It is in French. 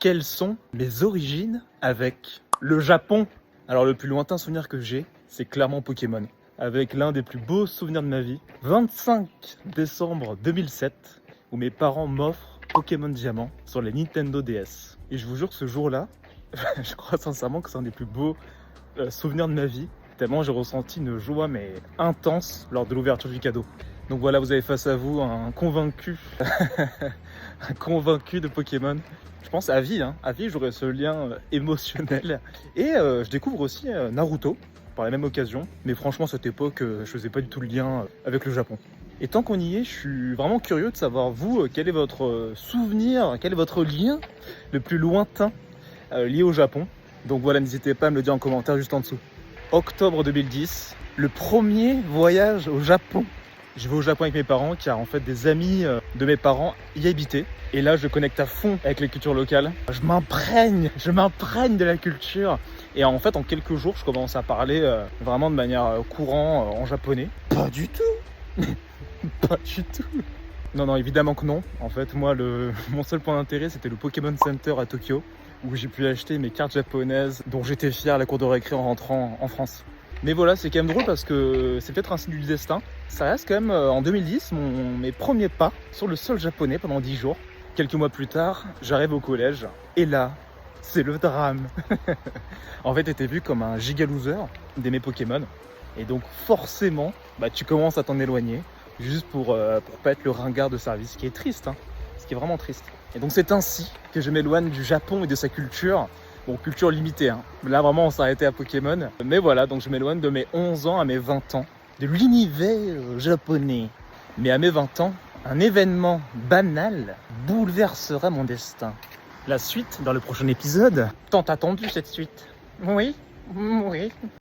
Quelles sont mes origines avec le Japon? Alors le plus lointain souvenir que j'ai, c'est clairement Pokémon. Avec l'un des plus beaux souvenirs de ma vie, 25 décembre 2007, où mes parents m'offrent Pokémon Diamant sur les Nintendo DS. Et je vous jure que ce jour-là, je crois sincèrement que c'est un des plus beaux souvenirs de ma vie, tellement j'ai ressenti une joie mais intense lors de l'ouverture du cadeau. Donc voilà, vous avez face à vous un convaincu, un convaincu de Pokémon. Je pense à vie, à vie j'aurai ce lien émotionnel. Et je découvre aussi Naruto par la même occasion. Mais franchement, à cette époque, je faisais pas du tout le lien avec le Japon. Et tant qu'on y est, je suis vraiment curieux de savoir, vous, quel est votre souvenir, quel est votre lien le plus lointain lié au Japon. Donc voilà, n'hésitez pas à me le dire en commentaire juste en dessous. Octobre 2010, le premier voyage au Japon. Je vais au Japon avec mes parents car en fait des amis de mes parents y habitaient. Et là je connecte à fond avec les cultures locales. Je m'imprègne de la culture. Et en fait en quelques jours je commence à parler vraiment de manière courante en japonais. Pas du tout. Pas du tout. Non, évidemment que non. En fait moi mon seul point d'intérêt c'était le Pokémon Center à Tokyo, où j'ai pu acheter mes cartes japonaises dont j'étais fier à la cour de récré en rentrant en France. Mais voilà, c'est quand même drôle parce que c'est peut-être un signe du destin. Ça reste quand même en 2010 mes premiers pas sur le sol japonais pendant 10 jours. Quelques mois plus tard, j'arrive au collège et là, c'est le drame. En fait, t'étais vu comme un giga loser d'aimer Pokémon. Et donc forcément, tu commences à t'en éloigner juste pour pas être le ringard de service, ce qui est triste, ce qui est vraiment triste. Et donc c'est ainsi que je m'éloigne du Japon et de sa culture. Bon, culture limitée, Là vraiment on s'arrêtait à Pokémon. Mais voilà, donc je m'éloigne de mes 11 ans à mes 20 ans, de l'univers japonais. Mais à mes 20 ans, un événement banal bouleversera mon destin. La suite dans le prochain épisode. Tant attendu cette suite. Oui.